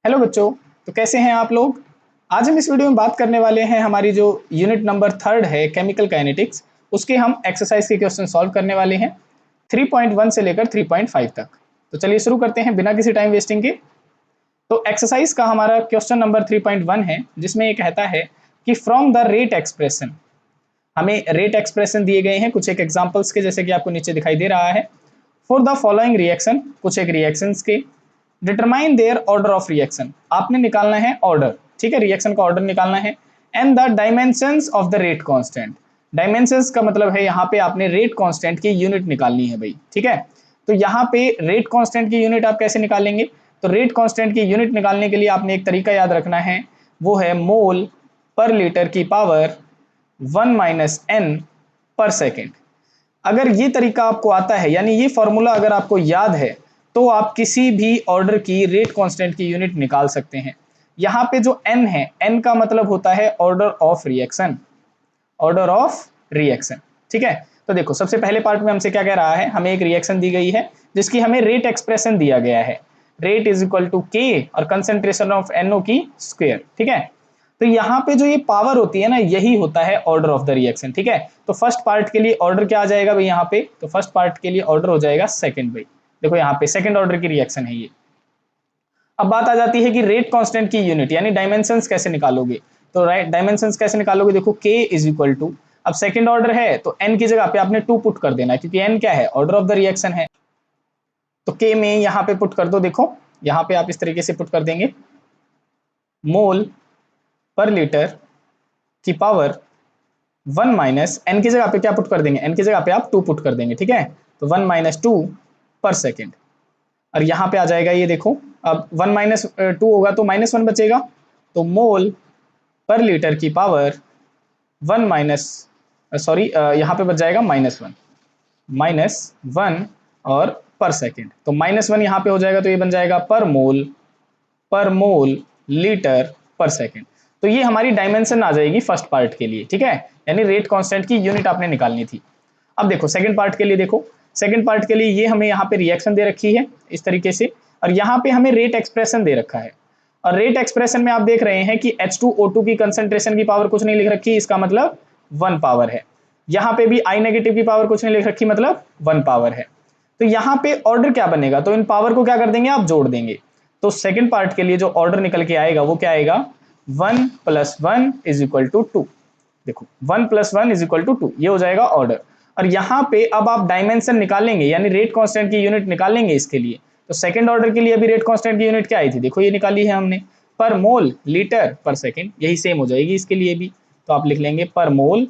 Hello बच्चों, तो कैसे हैं आप लोग। आज हम इस वीडियो में बात करने वाले हैं हमारी जो यूनिट नंबर 3 है केमिकल काइनेटिक्स, उसके हम एक्सरसाइज के क्वेश्चन सॉल्व करने वाले हैं 3.1 से लेकर 3.5 तक। तो चलिए शुरू करते हैं बिना किसी टाइम वेस्टिंग के। तो एक्सरसाइज का हमारा क्वेश्चन नंबर 3.1 है, जिसमें ये कहता है कि फ्रॉम द रेट एक्सप्रेशन, हमें रेट एक्सप्रेशन दिए गए हैं कुछ एक एग्जाम्पल्स के, जैसे कि आपको नीचे दिखाई दे रहा है। फॉर द फॉलोइंग रिएक्शन, कुछ एक रिएक्शंस के, determine there order of reaction, आपने निकालना है ऑर्डर, ठीक है, रिएक्शन का ऑर्डर निकालना है। And the dimensions of the rate constant, dimensions का मतलब है यहाँ पे आपने रेट कांस्टेंट की यूनिट निकालनी है भाई, ठीक है। तो यहाँ पे रेट कांस्टेंट की यूनिट आप कैसे निकालेंगे, तो रेट कांस्टेंट की यूनिट निकालने के लिए आपने एक तरीका याद रखना है, वो है मोल पर लीटर की पावर 1 माइनस एन पर सेकेंड। अगर ये तरीका आपको आता है, यानी ये फॉर्मूला अगर आपको याद है, तो आप किसी भी ऑर्डर की रेट कांस्टेंट की यूनिट निकाल सकते हैं। यहाँ पे जो n है, n का मतलब होता है order of reaction, order of reaction, ठीक है। तो देखो सबसे पहले पार्ट में हमसे क्या कह रहा है, हमें एक रिएक्शन दी गई है जिसकी हमें रेट एक्सप्रेशन दिया गया है, रेट इज इक्वल टू के और कंसेंट्रेशन ऑफ NO की स्क्वायर, ठीक है। तो यहाँ पे जो ये पावर होती है ना, यही होता है ऑर्डर ऑफ द रिएक्शन, ठीक है। तो फर्स्ट पार्ट के लिए ऑर्डर क्या आ जाएगा भाई यहाँ पे, तो फर्स्ट पार्ट के लिए ऑर्डर हो जाएगा सेकंड भाई। देखो यहाँ पे सेकंड ऑर्डर की रिएक्शन है ये। अब बात आ जाती है कि रेट कांस्टेंट की यूनिट यानी डायमेंशंस कैसे निकालोगे। तो राइट, डायमेंशंस कैसे निकालोगे, देखो k इज इक्वल टू, अब सेकंड ऑर्डर है तो n की जगह पे आपने 2 पुट कर देना है, क्योंकि n क्या है, ऑर्डर ऑफ द रिएक्शन है। तो k में यहाँ पे पुट कर दो, देखो यहाँ पे आप इस तरीके से पुट कर देंगे, मोल पर लीटर की पावर 1 माइनस एन की जगह पे क्या पुट कर देंगे, एन की जगह पे आप 2 पुट कर देंगे, ठीक है। तो 1 माइनस 2 पर सेकेंड, और यहाँ पे आ जाएगा ये देखो, अब 1 माइनस 2 होगा तो -1 बचेगा, तो मोल पर लीटर की पावर 1 माइनस सॉरी यहाँ पे बच जाएगा -1 और पर सेकेंड, तो -1 यहाँ पे हो जाएगा, तो ये बन जाएगा पर मोल लीटर पर सेकेंड। तो ये हमारी डायमेंशन आ जाएगी फर्स्ट पार्ट के लिए, ठीक है, यानी रेट कांस्टेंट की यूनिट आपने निकालनी थी। अब देखो सेकंड पार्ट के लिए, देखो सेकंड पार्ट के लिए ये हमें यहाँ पे रिएक्शन दे रखी है इस तरीके से, और यहाँ पे हमें रेट एक्सप्रेशन दे रखा है, और रेट एक्सप्रेशन में आप देख रहे हैं कि H2O2 की कंसंट्रेशन की पावर कुछ नहीं लिख रखी, इसका मतलब 1 पावर है। यहाँ पे भी I नेगेटिव की पावर कुछ नहीं लिख रखी, मतलब 1 पावर है। तो यहाँ पे ऑर्डर क्या बनेगा, तो इन पावर को क्या कर देंगे, आप जोड़ देंगे। तो सेकंड पार्ट के लिए जो ऑर्डर निकल के आएगा वो क्या आएगा, 1 + 1 = 2। देखो 1 + 1 = 2, ये हो जाएगा ऑर्डर। और यहाँ पे अब आप डायमेंशन निकालेंगे, यानी रेट कांस्टेंट की यूनिट निकालेंगे इसके लिए। तो सेकंड ऑर्डर के लिए अभी रेट कांस्टेंट की यूनिट क्या आई थी, देखो ये निकाली है हमने, पर मोल लीटर पर सेकंड, यही सेम हो जाएगी इसके लिए भी। तो आप लिख लेंगे पर मोल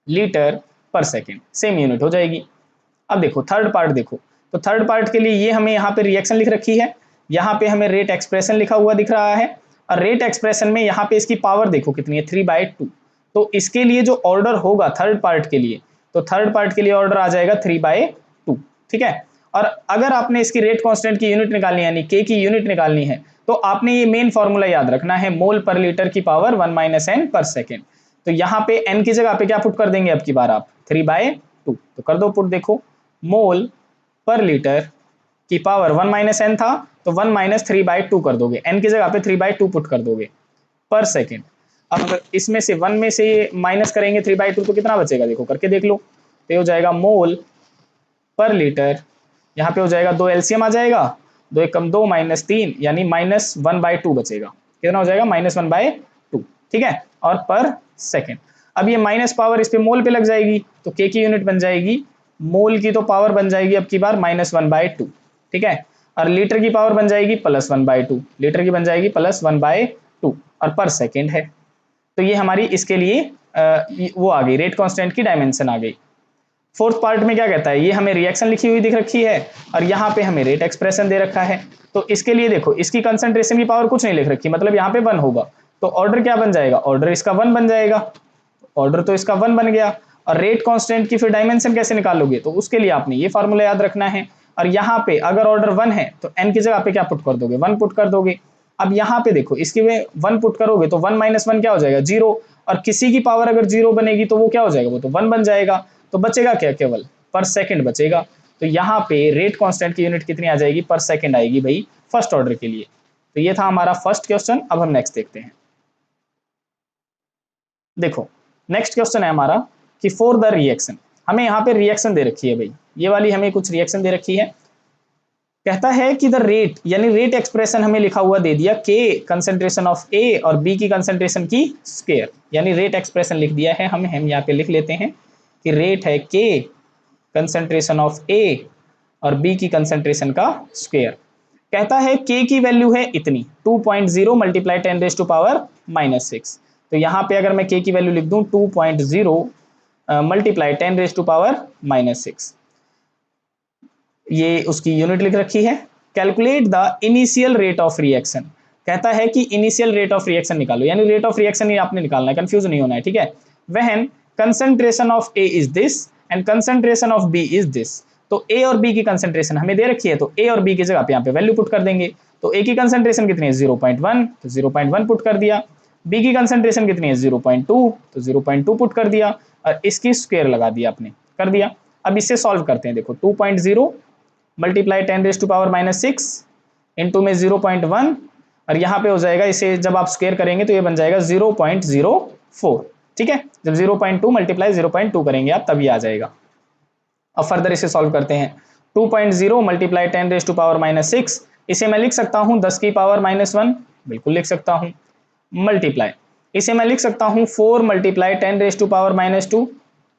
लीटर पर सेकंड, सेम यूनिट हो जाएगी। अब देखो थर्ड पार्ट, देखो तो थर्ड पार्ट के लिए ये हमें यहाँ पे रिएक्शन लिख रखी है, यहाँ पे हमें रेट एक्सप्रेशन लिखा हुआ दिख रहा है, और रेट एक्सप्रेशन में यहाँ पे इसकी पावर देखो कितनी है, 3/2। तो इसके लिए जो ऑर्डर होगा थर्ड पार्ट के लिए, तो थर्ड पार्ट के लिए ऑर्डर आ जाएगा 3/2, ठीक है। और अगर आपने इसकी रेट कांस्टेंट की यूनिट निकालनी है, यानी के की यूनिट निकालनी है, तो आपने ये मेन फॉर्मूला याद रखना है, मोल पर लीटर की पावर 1 माइनस एन पर सेकेंड। तो यहाँ पे एन की जगह पे क्या पुट कर देंगे, अब की बार आप 3/2, तो कर दो पुट, देखो मोल पर लीटर की पावर 1 माइनस एन था, तो 1 माइनस 3/2 कर दोगे, एन की जगह पे 3/2 पुट कर दोगे पर सेकेंड। अब इसमें से 1 में से माइनस करेंगे 3/2, तो कितना बचेगा, देखो करके देख लो, तो हो जाएगा मोल पर लीटर, यहाँ पे हो जाएगा 2 एलसीएम आ जाएगा, 2 × 2 -3, यानी -1/2 बचेगा, कितना हो जाएगा, -1/2, ठीक है, और पर सेकेंड। अब ये माइनस पावर इस पे मोल पे लग जाएगी, तो के की यूनिट बन जाएगी, मोल की तो पावर बन जाएगी अब की बार -1/2, ठीक है, और लीटर की पावर बन जाएगी +1/2, लीटर की बन जाएगी +1/2, और पर सेकेंड है। तो ये हमारी इसके लिए वो आ गई, रेट कांस्टेंट की डायमेंशन आ गई। फोर्थ पार्ट में क्या कहता है, ये हमें रिएक्शन लिखी हुई दिख रखी है, और यहाँ पे हमें रेट एक्सप्रेशन दे रखा है। तो इसके लिए देखो इसकी कंसंट्रेशन की पावर कुछ नहीं लिख रखी, मतलब यहाँ पे 1 होगा, तो ऑर्डर क्या बन जाएगा, ऑर्डर इसका 1 बन जाएगा, ऑर्डर तो इसका 1 बन गया। और रेट कांस्टेंट की फिर डायमेंशन कैसे निकालोगे, तो उसके लिए आपने ये फार्मूला याद रखना है। और यहाँ पे अगर ऑर्डर 1 है तो एन की जगह पे क्या पुट कर दोगे, 1 पुट कर दोगे। अब यहाँ पे देखो इसके में 1 पुट करोगे तो 1 - 1 क्या हो जाएगा, 0, और किसी की पावर अगर 0 बनेगी तो वो क्या हो जाएगा, वो तो 1 बन जाएगा, तो बचेगा क्या, केवल पर सेकेंड बचेगा। तो यहाँ पे रेट कांस्टेंट की यूनिट कितनी आ जाएगी, पर सेकेंड आएगी भाई फर्स्ट ऑर्डर के लिए। तो ये था हमारा फर्स्ट क्वेश्चन। अब हम नेक्स्ट देखते हैं। देखो नेक्स्ट क्वेश्चन है हमारा कि फॉर द रिएक्शन, हमें यहाँ पे रिएक्शन दे रखी है भाई, ये वाली हमें कुछ रिएक्शन दे रखी है। कहता है कि द रेट, यानी रेट एक्सप्रेशन हमें लिखा हुआ दे दिया के कंसेंट्रेशन ऑफ ए और बी की कंसेंट्रेशन की स्क्वायर, यानी रेट एक्सप्रेशन लिख दिया है। हम यहाँ पे लिख लेते हैं कि रेट है के कंसेंट्रेशन ऑफ ए और बी की कंसेंट्रेशन का स्क्वायर। कहता है के की वैल्यू है इतनी 2.0 मल्टीप्लाई 10⁻⁻⁶। तो यहाँ पे अगर मैं के की वैल्यू लिख दूं 2.0 मल्टीप्लाई 10⁻⁻⁶, ये उसकी यूनिट लिख रखी है। Calculate the initial rate of reaction, कहता है कि इनिशियल रेट ऑफ रिएक्शन निकालो, यानी रेट ऑफ रिएक्शन ही आपने निकालना है, कंफ्यूज नहीं होना है, ठीक है। When concentration of A is this and concentration of B is this, तो ए और बी की कंसंट्रेशन हमें दे रखी है, तो ए और बी की जगह पे यहाँ पे वैल्यू पुट कर देंगे। तो ए की कंसंट्रेशन कितनी है 0.1, तो 0.1 पुट कर दिया। बी की कंसंट्रेशन कितनी है 0.2, तो 0.2 पुट कर दिया, और इसकी स्क्वायर लगा दिया आपने, कर दिया। अब इससे सॉल्व करते हैं। देखो 2.0 मल्टीप्लाई 10⁻⁻⁶ इंटू में 0.1, और यहाँ पे हो जाएगा, इसे जब आप स्क्वायर करेंगे तो ये बन जाएगा 0.04, ठीक है। जब 0.2 मल्टीप्लाई 0.2 करेंगे आप तभी आ जाएगा। अब फर्दर इसे सॉल्व करते हैं। 2.0 मल्टीप्लाई 10⁻⁻⁶, इसे मैं लिख सकता हूँ 10⁻⁻1, बिल्कुल लिख सकता हूँ। मल्टीप्लाई इसे मैं लिख सकता हूँ 4 मल्टीप्लाई 10⁻⁻2,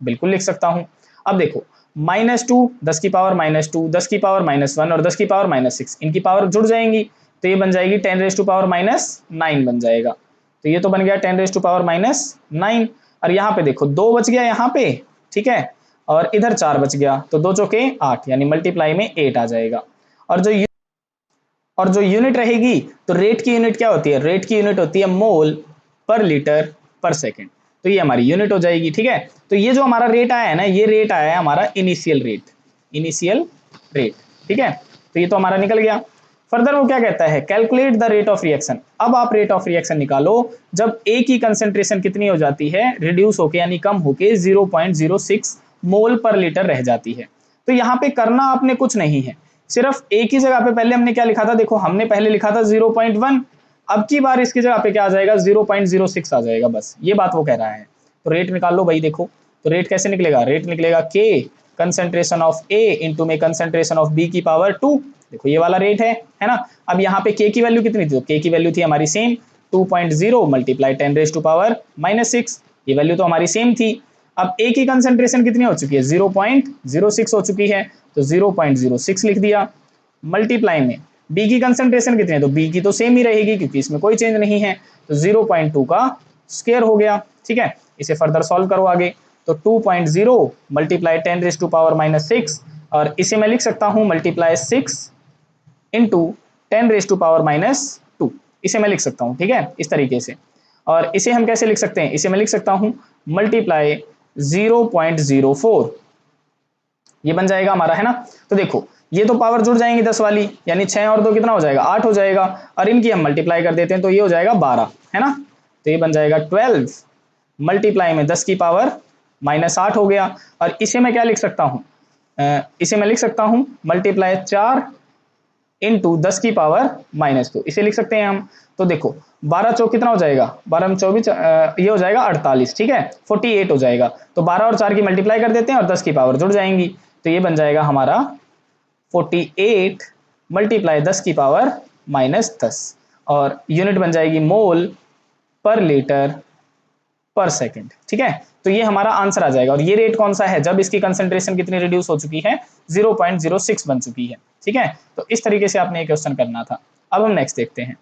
बिल्कुल लिख सकता हूँ। अब देखो -2, 10⁻⁻2, 10⁻⁻1 और 10⁻⁻6, इनकी पावर जुड़ जाएंगी, तो ये बन जाएगी 10⁻⁻9 बन जाएगा। तो ये तो बन गया 10⁻⁻9, और यहाँ पे देखो 2 बच गया यहाँ पे, ठीक है, और इधर 4 बच गया, तो 2 चौके 8, यानी मल्टीप्लाई में 8 आ जाएगा। और जो यूनिट रहेगी, तो रेट की यूनिट क्या होती है, रेट की यूनिट होती है मोल पर लीटर पर सेकेंड, तो ये हमारी यूनिट हो जाएगी, ठीक है। तो ये जो हमारा रेट आया है ना, ये रेट आया है हमारा इनिशियल रेट, ठीक है। तो ये तो हमारा निकल गया। फर्दर वो क्या कहता है, calculate the rate of reaction. अब आप रेट ऑफ रिएक्शन निकालो जब ए की कंसेंट्रेशन कितनी हो जाती है, रिड्यूस होके यानी कम होके 0.06 मोल पर लीटर रह जाती है। तो यहाँ पे करना आपने कुछ नहीं है, सिर्फ ए की जगह पे पहले हमने क्या लिखा था, देखो हमने पहले लिखा था 0.1, अब की बार इसकी जगह पे क्या आ जाएगा 0.06 आ जाएगा, बस ये बात वो कह रहा है। तो रेट निकाल लो भाई। देखो तो रेट कैसे निकलेगा, रेट निकलेगा के कंसेंट्रेशन ऑफ ए इंटू में कंसेंट्रेशन ऑफ बी की पावर 2, देखो ये वाला रेट है ना। अब यहाँ पे के की वैल्यू कितनी थी, तो के की वैल्यू थी हमारी सेम 2.0 मल्टीप्लाई 10⁻⁻⁶, ये वैल्यू तो हमारी सेम थी। अब ए की कंसेंट्रेशन कितनी हो चुकी है 0.06 हो चुकी है, तो 0.06 लिख दिया। मल्टीप्लाई में बी की कंसेंट्रेशन कितनी है, तो बी की तो सेम ही रहेगी क्योंकि इसमें कोई चेंज नहीं है, तो 0.2 का स्क्वायर हो गया, ठीक है। इसे फर्दर सॉल्व करो आगे, तो 2.0 मल्टीप्लाई 10⁻⁻6, और इसे मैं लिख सकता हूं मल्टीप्लाई 6 इंटू 10⁻⁻2, इसे मैं लिख सकता हूं, ठीक है, इस तरीके से। और इसे हम कैसे लिख सकते हैं, इसे मैं लिख सकता हूं मल्टीप्लाई 0.04, ये बन जाएगा हमारा, है ना। तो देखो ये तो पावर जुड़ जाएंगी 10 वाली, यानी 6 और 2 कितना हो जाएगा 8 हो जाएगा, और इनकी हम मल्टीप्लाई कर देते हैं तो ये हो जाएगा 12, है ना। तो ये बन जाएगा 12 मल्टीप्लाई में 10 की पावर -8 हो गया। और इसे मैं क्या लिख सकता हूँ, इसे मैं लिख सकता हूँ मल्टीप्लाई 4 इंटू 10 की पावर -2, इसे लिख सकते हैं हम। तो देखो 12 चौक कितना हो जाएगा, 12 में 24, ये हो जाएगा 48, ठीक है, 48 हो जाएगा। तो 12 और 4 की मल्टीप्लाई कर देते हैं और 10 की पावर जुड़ जाएंगी, तो ये बन जाएगा हमारा 48 मल्टीप्लाई 10 की पावर -10, और यूनिट बन जाएगी मोल पर लीटर पर सेकेंड, ठीक है। तो ये हमारा आंसर आ जाएगा। और ये रेट कौन सा है, जब इसकी कंसेंट्रेशन कितनी रिड्यूस हो चुकी है 0.06 बन चुकी है, ठीक है। तो इस तरीके से आपने ये क्वेश्चन करना था। अब हम नेक्स्ट देखते हैं।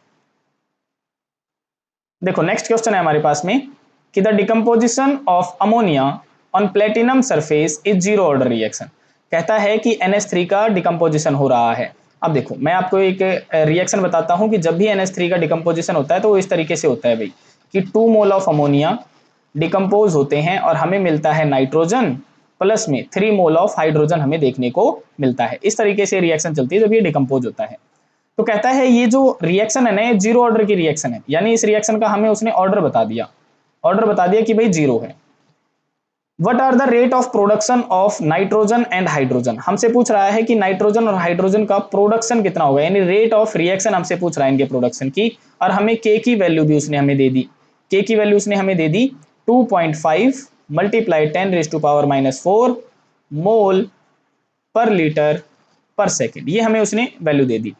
देखो नेक्स्ट क्वेश्चन है हमारे पास में कि the decomposition of ammonia on platinum surface is zero order reaction. कहता है कि NH3 का डिकम्पोजिशन हो रहा है। अब देखो मैं आपको एक रिएक्शन बताता हूं कि जब भी NH3 का डिकम्पोजिशन होता है तो वो इस तरीके से होता है भाई, कि 2 मोल ऑफ अमोनिया डिकम्पोज होते हैं और हमें मिलता है नाइट्रोजन, प्लस में 3 मोल ऑफ हाइड्रोजन हमें देखने को मिलता है। इस तरीके से रिएक्शन चलती है जब ये डिकम्पोज होता है। तो कहता है ये जो रिएक्शन है ना, ये जीरो ऑर्डर की रिएक्शन है, यानी इस रिएक्शन का हमें उसने ऑर्डर बता दिया कि भाई जीरो है। What are the rate of production of nitrogen and hydrogen, हमसे पूछ रहा है कि नाइट्रोजन और हाइड्रोजन का प्रोडक्शन कितना होगा, यानी रेट ऑफ रिएक्शन हमसे पूछ रहा है इनके प्रोडक्शन की, और हमें के की वैल्यू भी उसने हमें दे दी, के की वैल्यू उसने हमें दे दी 2.5 मल्टीप्लाई 10⁻⁻⁴ मोल पर लीटर पर सेकेंड, ये हमें उसने वैल्यू दे दी।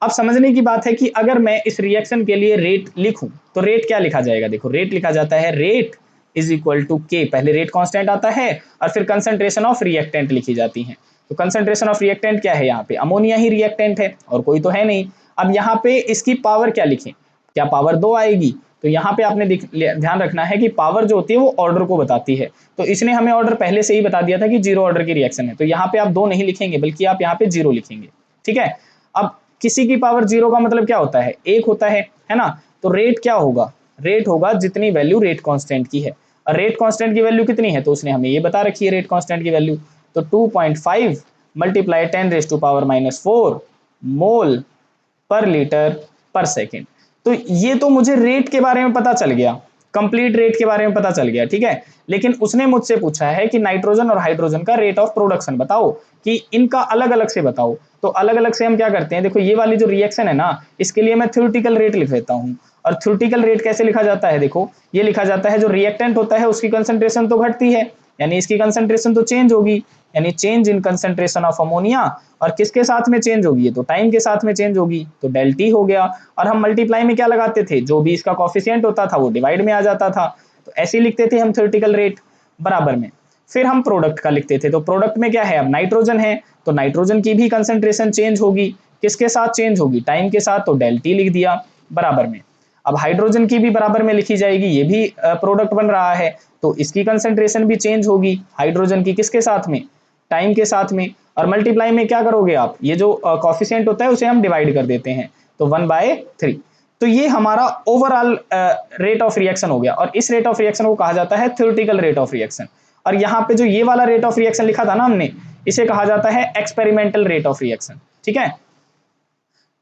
अब समझने की बात है कि अगर मैं इस रिएक्शन के लिए रेट लिखूं तो रेट क्या लिखा जाएगा, देखो रेट लिखा जाता है रेट इज इक्वल टू के, पहले रेट कांस्टेंट आता है और फिर कंसंट्रेशन ऑफ रिएक्टेंट लिखी जाती है। तो कंसंट्रेशन ऑफ रिएक्टेंट क्या है, यहाँ पे अमोनिया ही रिएक्टेंट है और कोई तो है नहीं। अब यहाँ पे इसकी पावर क्या लिखें, क्या पावर 2 आएगी, तो यहाँ पे आपने ध्यान रखना है कि पावर जो होती है वो ऑर्डर को बताती है, तो इसने हमें ऑर्डर पहले से ही बता दिया था कि 0 ऑर्डर की रिएक्शन है, तो यहाँ पे आप 2 नहीं लिखेंगे बल्कि आप यहाँ पे 0 लिखेंगे, ठीक है। अब किसी की पावर 0 का मतलब क्या होता है, 1 होता है ना। तो रेट क्या होगा, रेट होगा जितनी वैल्यू रेट कांस्टेंट की है, और रेट कांस्टेंट की वैल्यू कितनी है तो उसने हमें ये बता रखी है रेट कांस्टेंट की वैल्यू, तो 2.5 मल्टीप्लाई 10⁻⁴ मोल पर लीटर पर सेकेंड। तो ये तो मुझे रेट के बारे में पता चल गया, कंप्लीट रेट के बारे में पता चल गया, ठीक है। लेकिन उसने मुझसे पूछा है कि नाइट्रोजन और हाइड्रोजन का रेट ऑफ प्रोडक्शन बताओ, कि इनका अलग अलग से बताओ। तो अलग अलग से हम क्या करते हैं, देखो ये वाली जो रिएक्शन है ना, इसके लिए मैं थ्योरेटिकल रेट लिख देता हूं। और थ्योरेटिकल रेट कैसे लिखा जाता है, देखो ये लिखा जाता है जो रिएक्टेंट होता है उसकी कंसंट्रेशन तो घटती है, यानी इसकी कंसंट्रेशन तो चेंज होगी, यानी change in concentration of ammonia, और किसके साथ में चेंज होगी, तो टाइम के साथ में चेंज होगी, तो डेल टी हो गया। और हम मल्टीप्लाई में क्या लगाते थे, जो भी इसका कॉफिशिएंट होता था वो डिवाइड में आ जाता था, तो ऐसे लिखते थे हम थ्योरेटिकल रेट बराबर में। फिर हम प्रोडक्ट का लिखते थे, तो प्रोडक्ट में क्या है, अब नाइट्रोजन है तो नाइट्रोजन की भी कंसंट्रेशन चेंज होगी, किसके साथ चेंज होगी, टाइम के साथ, तो डेल टी लिख दिया बराबर में। अब हाइड्रोजन की भी बराबर में लिखी जाएगी, ये भी प्रोडक्ट बन रहा है तो इसकी कंसंट्रेशन भी चेंज होगी हाइड्रोजन की, किसके साथ में, टाइम के साथ में। और मल्टीप्लाई में क्या करोगे आप, ये जो कॉफिशिएंट होता है उसे हम डिवाइड कर देते हैं, तो 1/3। तो ये हमारा ओवरऑल रेट ऑफ रिएक्शन हो गया, और इस रेट ऑफ रिएक्शन को कहा जाता है थ्योरेटिकल रेट ऑफ रिएक्शन। और यहाँ पे जो ये वाला रेट ऑफ रिएक्शन लिखा था ना हमने, इसे कहा जाता है एक्सपेरिमेंटल रेट ऑफ रिएक्शन, ठीक है।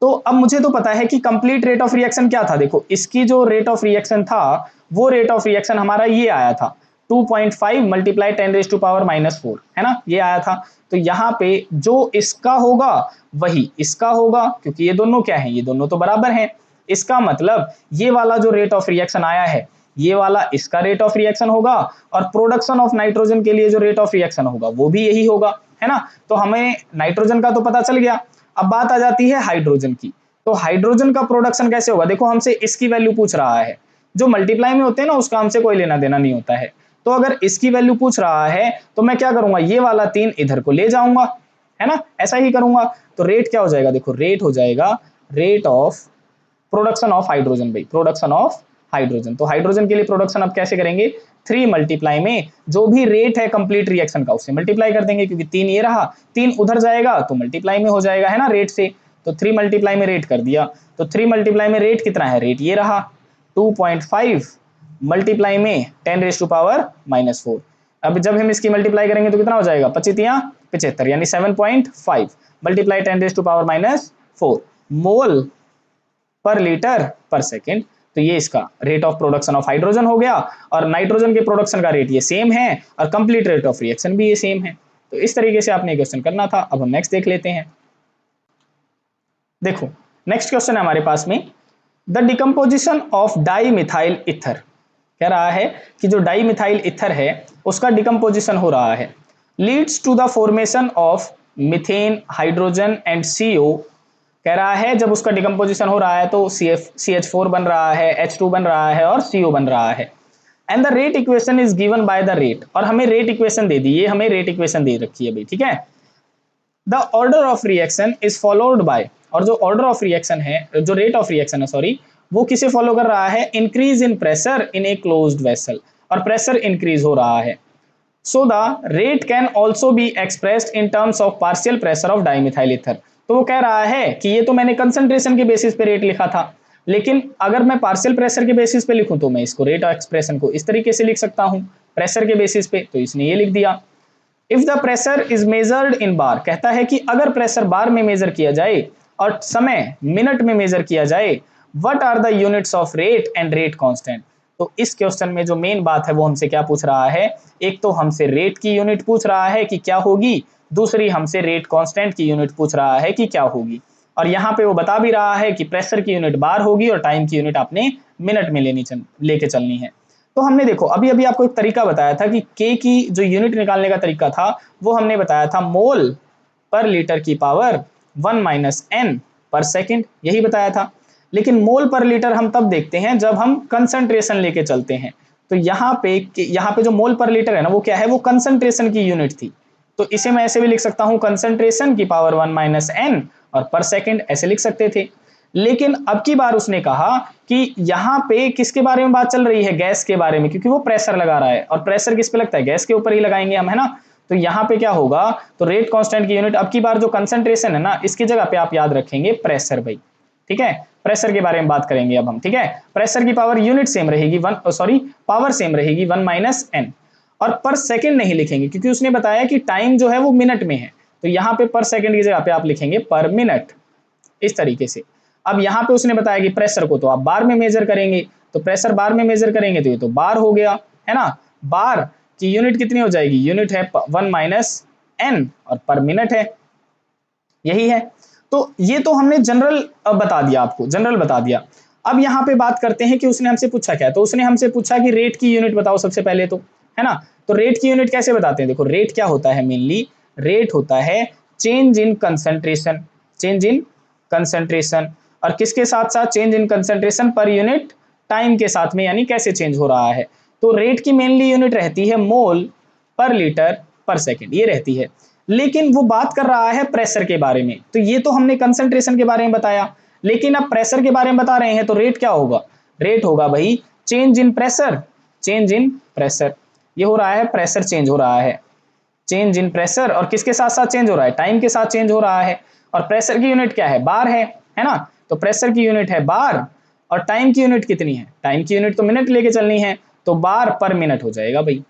तो अब मुझे तो पता है कि कंप्लीट रेट ऑफ रिएक्शन क्या था, देखो इसकी जो रेट ऑफ रिएक्शन था वो रेट ऑफ रिएक्शन हमारा ये आया था 2.5 मल्टीप्लाई 10⁻⁻⁴, है ना, ये आया था। तो यहाँ पे जो इसका होगा वही इसका होगा, क्योंकि ये दोनों क्या है, ये दोनों तो बराबर हैं। इसका मतलब ये वाला जो रेट ऑफ रिएक्शन आया है ये वाला इसका रेट ऑफ रिएक्शन होगा, और प्रोडक्शन ऑफ नाइट्रोजन के लिए जो रेट ऑफ रिएक्शन होगा वो भी यही होगा, है ना। तो हमें नाइट्रोजन का तो पता चल गया। अब बात आ जाती है हाइड्रोजन की, तो हाइड्रोजन का प्रोडक्शन कैसे होगा, देखो हमसे इसकी वैल्यू पूछ रहा है, जो मल्टीप्लाई में होते हैं ना उसका हमसे कोई लेना देना नहीं होता है। तो अगर इसकी वैल्यू पूछ रहा है तो मैं क्या करूंगा, ये वाला 3 इधर को ले जाऊंगा, है ना, ऐसा ही करूंगा। तो रेट क्या हो जाएगा, देखो रेट हो जाएगा rate of production of hydrogen, भाई प्रोडक्शन ऑफ हाइड्रोजन। तो हाइड्रोजन के लिए प्रोडक्शन अब कैसे करेंगे, 3 मल्टीप्लाई में जो भी रेट है कंप्लीट रिएक्शन का उससे मल्टीप्लाई कर देंगे, क्योंकि 3 ये रहा, 3 उधर जाएगा तो मल्टीप्लाई में हो जाएगा, है ना, रेट से। तो 3 मल्टीप्लाई में रेट कर दिया, तो 3 मल्टीप्लाई में रेट कितना है, रेट ये रहा 2.5 मल्टीप्लाई में 10⁻⁻⁴। अब जब हम इसकी मल्टीप्लाई करेंगे तो कितना हो जाएगा, 25×75 यानी 7.5 मल्टीप्लाई 10⁻⁻⁴ मोल पर लीटर पर सेकेंड। तो ये इसका rate of production of hydrogen हो गया, और नाइट्रोजन के प्रोडक्शन का रेट ये सेम है, और कंप्लीट रेट ऑफ रिएक्शन भी ये सेम है। तो इस तरीके से आपने क्वेश्चन करना था। अब हम नेक्स्ट देख लेते हैं। देखो नेक्स्ट क्वेश्चन है हमारे पास में, the decomposition of di methyl ether, कह रहा है कि जो डाई मिथाइल ईथर है उसका डिकम्पोजिशन हो रहा है, leads to the formation of methane hydrogen and CO। कह रहा है जब उसका डिकम्पोजिशन हो रहा है तो CH4 बन रहा है, H2 बन रहा है और CO बन रहा है। And the rate equation is given by the rate, और हमें रेट इक्वेशन दे दी, ये हमें रेट इक्वेशन दे रखी है भाई, ठीक है। The order of reaction is followed by, और जो ऑर्डर ऑफ रिएक्शन है, जो रेट ऑफ रिएक्शन है सॉरी, वो किसे फॉलो कर रहा है, increase in pressure in a closed vessel, और प्रेशर इंक्रीज हो रहा है। So the rate can also be expressed in terms of partial pressure of dimethyl ether. तो वो कह रहा है कि ये तो मैंने कंसंट्रेशन के बेसिस पे रेट लिखा था, लेकिन अगर मैं पार्शियल प्रेशर के बेसिस पे लिखूं तो मैं इसको रेट एक्सप्रेशन को इस तरीके से लिख सकता हूं, प्रेशर के बेसिस पे, तो इसने ये लिख दिया। If the pressure is measured in bar, कहता है कि अगर प्रेशर बार में मेजर किया जाए और समय मिनट में मेजर किया जाए, what are the units of rate and rate constant. तो इस क्वेश्चन में जो मेन बात है वो हमसे क्या पूछ रहा है, एक तो हमसे रेट की यूनिट पूछ रहा है कि क्या होगी, दूसरी हमसे रेट कांस्टेंट की यूनिट पूछ रहा है कि क्या होगी, और यहाँ पे वो बता भी रहा है कि प्रेशर की यूनिट बार होगी और टाइम की यूनिट आपने मिनट में लेके चलनी है। तो हमने देखो अभी अभी आपको एक तरीका बताया था कि के की जो यूनिट निकालने का तरीका था वो हमने बताया था मोल पर लीटर की पावर 1 माइनस एन पर सेकेंड, यही बताया था। लेकिन मोल पर लीटर हम तब देखते हैं जब हम कंसंट्रेशन लेके चलते हैं। तो यहाँ पे जो मोल पर लीटर है ना वो क्या है, वो कंसंट्रेशन की यूनिट थी। तो इसे मैं ऐसे भी लिख सकता हूं कंसंट्रेशन की पावर 1 माइनस एन और पर सेकेंड ऐसे लिख सकते थे। लेकिन अब की बार उसने कहा कि यहाँ पे किसके बारे में बात चल रही है, गैस के बारे में, क्योंकि वो प्रेशर लगा रहा है और प्रेशर किस पे लगता है, गैस के ऊपर ही लगाएंगे हम, है ना। तो यहाँ पे क्या होगा, तो रेट कांस्टेंट की यूनिट अब की बार जो कंसंट्रेशन है ना इसकी जगह पे आप याद रखेंगे प्रेशर भाई, ठीक है। प्रेशर के बारे में बात करेंगे अब हम, ठीक है। प्रेशर की पावर यूनिट सेम रहेगी पावर सेम रहेगी 1 माइनस एन, और पर सेकंड नहीं लिखेंगे क्योंकि उसने बताया कि टाइम जो है वो मिनट में है। तो यहाँ पे पर सेकंड की जगह पे आप लिखेंगे पर मिनट, इस तरीके से। अब यहाँ पे उसने बताया कि प्रेशर को तो आप बार में मेजर करेंगे, तो प्रेशर बार में मेजर करेंगे तो ये तो बार हो गया, है ना। बार की यूनिट कितनी हो जाएगी, यूनिट है 1 माइनस एन और पर मिनट है, यही है। तो ये तो हमने जनरल बता दिया, आपको जनरल बता दिया। अब यहाँ पे बात करते हैं कि उसने हमसे पूछा क्या, तो उसने हमसे पूछा कि रेट की यूनिट बताओ सबसे पहले, तो है ना। तो रेट की यूनिट कैसे बताते हैं, देखो रेट क्या होता है, मेनली रेट होता है change in concentration, change in concentration, और किसके साथ साथ, change in concentration per unit time के साथ में, यानी कैसे चेंज हो रहा है। तो रेट की मेनली यूनिट रहती है मोल पर लीटर पर सेकेंड, ये रहती है। लेकिन वो बात कर रहा है प्रेशर के बारे में, तो ये तो हमने कंसंट्रेशन के बारे में बताया, लेकिन अब प्रेशर के बारे में बता रहे हैं, तो रेट क्या होगा, रेट होगा भाई change in pressure, change in pressure. ये हो रहा है प्रेशर चेंज हो रहा है, चेंज इन प्रेशर, और किसके साथ साथ चेंज हो रहा है, टाइम के साथ चेंज हो रहा है। और प्रेशर की यूनिट क्या है, बार है ना। तो प्रेशर की यूनिट है बार, और टाइम की यूनिट कितनी है, टाइम की यूनिट तो मिनट लेके चलनी है, तो बार पर मिनट हो जाएगा भाई,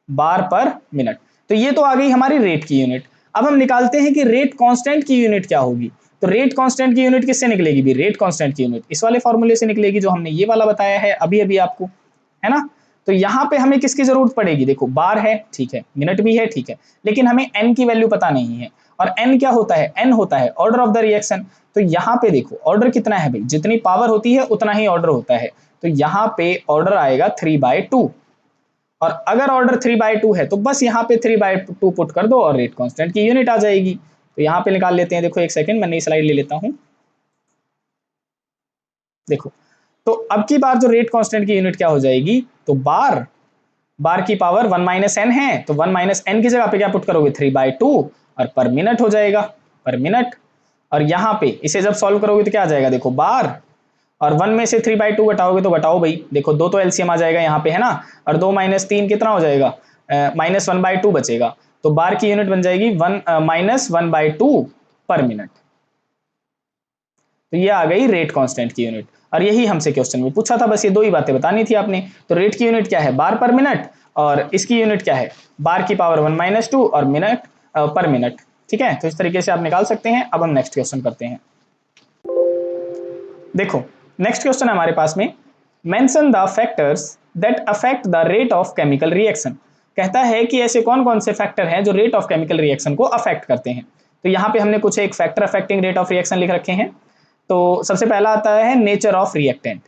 बार पर मिनट। तो ये तो आ गई हमारी रेट की यूनिट। अब हम निकालते हैं कि रेट कांस्टेंट की यूनिट क्या होगी। तो रेट कांस्टेंट की यूनिट किससे निकलेगी भी, रेट कांस्टेंट की यूनिट इस वाले फॉर्मूले से निकलेगी जो हमने ये वाला बताया है अभी अभी आपको, है ना। तो यहाँ पे हमें किसकी जरूरत पड़ेगी, देखो बार है ठीक है, मिनट भी है ठीक है, लेकिन हमें एन की वैल्यू पता नहीं है। और एन क्या होता है, एन होता है ऑर्डर ऑफ द रिएक्शन। तो यहाँ पे देखो ऑर्डर कितना है भाई, जितनी पावर होती है उतना ही ऑर्डर होता है। तो यहाँ पे ऑर्डर आएगा 3/2, और अगर ऑर्डर 3/2 है तो बस यहाँ पे 3/2 पुट कर दो और रेट कांस्टेंट की यूनिट आ जाएगी। तो यहाँ पे निकाल लेते हैं, देखो एक सेकंड मैं नई स्लाइड ले लेता हूं। देखो तो अब की बार जो रेट कांस्टेंट की यूनिट क्या हो जाएगी, तो बार की पावर 1 माइनस एन है, तो 1 माइनस एन की जगह पे क्या पुट करोगे 3/2, और पर मिनट हो जाएगा, पर मिनट। और यहाँ पे इसे जब सॉल्व करोगे तो क्या आ जाएगा, देखो बार, और 1 में से 3/2 घटाओगे तो घटाओ भाई, देखो 2 तो एलसीएम आ जाएगा यहाँ पे, है ना। और 2 माइनस 3 कितना हो जाएगा, -1/2 बचेगा। तो बार की यूनिट बन जाएगी -1/2 पर मिनट। तो ये आ गई रेट कांस्टेंट की यूनिट, और यही हमसे क्वेश्चन में पूछा था, बस ये दो ही बातें बतानी थी आपने। तो रेट की यूनिट क्या है, बार पर मिनट, और इसकी यूनिट क्या है, बार की पावर 1-2 और मिनट पर मिनट, ठीक है। तो इस तरीके से आप निकाल सकते हैं। अब हम नेक्स्ट क्वेश्चन करते हैं। देखो नेक्स्ट क्वेश्चन है हमारे पास में, mention the factors that affect the rate of chemical reaction. कहता है कि ऐसे कौन कौन से फैक्टर हैं जो रेट ऑफ केमिकल रिएक्शन को अफेक्ट करते हैं। तो यहाँ पे हमने कुछ एक factor affecting rate of reaction लिख रखे हैं। तो सबसे पहला आता है नेचर ऑफ रिएक्टेंट।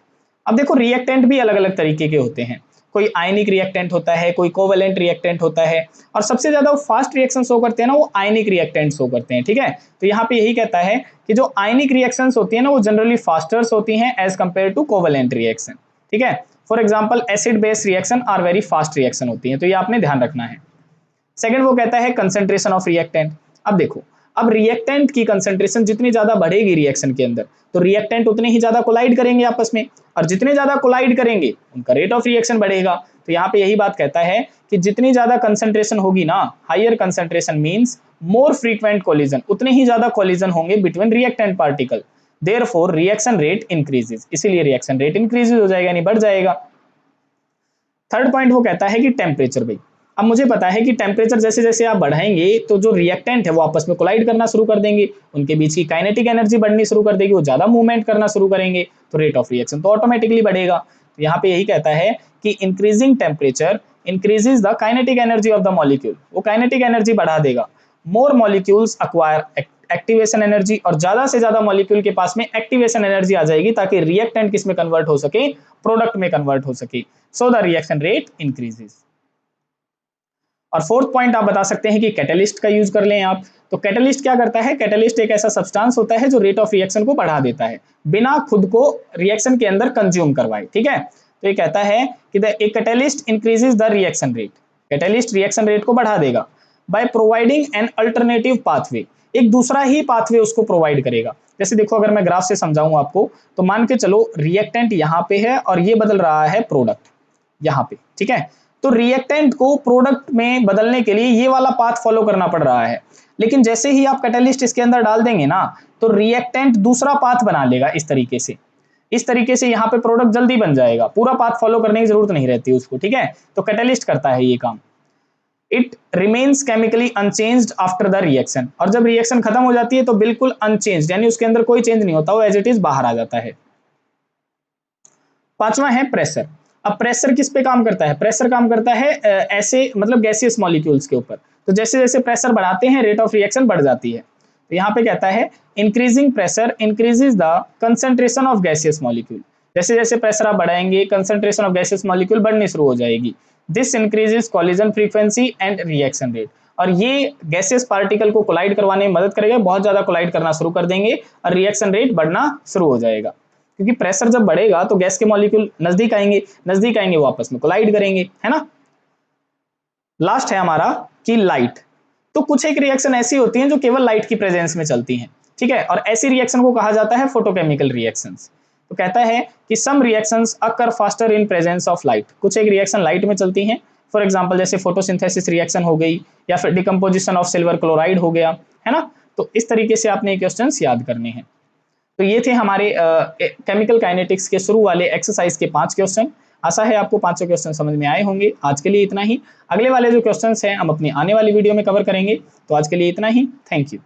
अब देखो रिएक्टेंट भी अलग अलग तरीके के होते हैं, कोई आयनिक रिएक्टेंट होता है, कोई कोवेलेंट रिएक्टेंट होता है, और सबसे ज्यादा वो फास्ट रिएक्शन शो करते हैं ना वो आयनिक रिएक्टेंट शो करते हैं, ठीक है। तो यहाँ पे यही कहता है कि जो आयनिक रिएक्शंस होती है ना वो जनरली फास्टर्स होती हैं as compare to covalent reaction, ठीक है। For example acid base reaction are very fast reaction होती है, तो ये आपने ध्यान रखना है। सेकंड वो कहता है कंसंट्रेशन ऑफ रिएक्टेंट। अब देखो अब रिएक्टेंट की कंसंट्रेशन जितनी ज्यादा बढ़ेगी रिएक्शन के अंदर, तो रिएक्टेंट उतने ही ज्यादा कोलाइड करेंगे आपस में, और जितने ज्यादा कोलाइड करेंगे उनका रेट ऑफ रिएक्शन बढ़ेगा। तो यहाँ पे यही बात कहता है कि जितनी ज्यादा कंसंट्रेशन होगी ना, higher concentration means more frequent collision, उतने ही ज्यादा कोलिजन होंगे between reactant particle, therefore reaction rate increases, इसीलिए रिएक्शन रेट इंक्रीजेस हो जाएगा, यानी बढ़ जाएगा। थर्ड पॉइंट वो कहता है कि टेम्परेचर भाई, अब मुझे पता है कि टेम्परेचर जैसे जैसे आप बढ़ाएंगे तो जो रिएक्टेंट है वो आपस में कोलाइड करना शुरू कर देंगे, उनके बीच की काइनेटिक एनर्जी बढ़नी शुरू कर देगी, वो ज्यादा मूवमेंट करना शुरू करेंगे, तो रेट ऑफ रिएक्शन तो ऑटोमेटिकली बढ़ेगा। यहाँ पे यही कहता है कि increasing temperature increases the kinetic energy of the molecule, वो काइनेटिक एनर्जी बढ़ा देगा। मोर मॉलिक्यूल्स अक्वायर एक्टिवेशन एनर्जी, और ज्यादा से ज्यादा मॉलिक्यूल के पास में एक्टिवेशन एनर्जी आ जाएगी ताकि रिएक्टेंट किस में कन्वर्ट हो सके, प्रोडक्ट में कन्वर्ट हो सके। So the reaction rate increases. और फोर्थ पॉइंट आप बता सकते हैं कि कैटलिस्ट का यूज कर लें आप। तो कैटलिस्ट क्या करता है, कैटलिस्ट एक ऐसा सब्सटेंस होता है जो रेट ऑफ रिएक्शन को बढ़ा देता है बिना खुद को रिएक्शन के अंदर कंज्यूम करवाए, ठीक है। तो ये कहता है कि a catalyst increases the reaction rate, catalyst reaction rate को बढ़ा देगा by providing an alternative pathway, एक दूसरा ही पाथवे उसको प्रोवाइड करेगा। जैसे देखो अगर मैं ग्राफ से समझाऊं आपको, तो मान के चलो रिएक्टेंट यहाँ पे है और ये बदल रहा है प्रोडक्ट यहाँ पे, ठीक है। तो रिएक्टेंट को प्रोडक्ट में बदलने के लिए ये वाला पाथ फॉलो करना पड़ रहा है, लेकिन जैसे ही आप कैटलिस्ट इसके अंदर डाल देंगे ना, तो रिएक्टेंट दूसरा पाथ बना लेगा इस तरीके से, इस तरीके से यहाँ पे प्रोडक्ट जल्दी बन जाएगा, पूरा पाथ फॉलो करने की जरूरत नहीं रहती उसको, ठीक है। तो कैटलिस्ट करता है ये काम। It remains chemically unchanged after the reaction, और जब रिएक्शन खत्म हो जाती है तो बिल्कुल अनचेंज्ड, यानी उसके अंदर कोई चेंज नहीं होता, वो एज इट इज बाहर आ जाता है। पांचवा है प्रेशर। अब प्रेशर किस पे काम करता है, प्रेशर काम करता है ऐसे मतलब गैसियस मॉलिक्यूल्स के ऊपर। तो जैसे जैसे प्रेशर बढ़ाते हैं रेट ऑफ रिएक्शन बढ़ जाती है। तो यहाँ पे कहता है increasing pressure increases the concentration of gaseous molecule, जैसे जैसे प्रेशर आप बढ़ाएंगे कंसंट्रेशन ऑफ गैसियस मॉलिक्यूल बढ़नी शुरू हो जाएगी। This increases collision frequency and reaction rate, और ये गैसियस पार्टिकल को कोलाइड करवाने में मदद करेगा, बहुत ज्यादा कोलाइड करना शुरू कर देंगे और रिएक्शन रेट बढ़ना शुरू हो जाएगा, क्योंकि प्रेशर जब बढ़ेगा तो गैस के मॉलिक्यूल नजदीक आएंगे वो आपस में कोलाइड करेंगे, है ना। लास्ट है हमारा कि लाइट। तो कुछ एक रिएक्शन ऐसी होती हैं जो केवल लाइट की प्रेजेंस में चलती हैं, ठीक है, और ऐसी रिएक्शन को कहा जाता है फोटोकेमिकल रिएक्शंस। तो कहता है कि some reactions occur faster in presence of light, कुछ एक रिएक्शन लाइट में चलती हैं। फॉर एग्जांपल जैसे फोटोसिंथेसिस रिएक्शन हो गई, या फिर डिकम्पोजिशन ऑफ सिल्वर क्लोराइड हो गया, है ना। तो इस तरीके से आपने क्वेश्चंस याद करने हैं। तो ये थे हमारे केमिकल काइनेटिक्स के शुरू वाले एक्सरसाइज के 5 क्वेश्चन। आशा है आपको 5 क्वेश्चन समझ में आए होंगे। आज के लिए इतना ही, अगले वाले जो क्वेश्चंस हैं हम अपनी आने वाली वीडियो में कवर करेंगे। तो आज के लिए इतना ही, थैंक यू।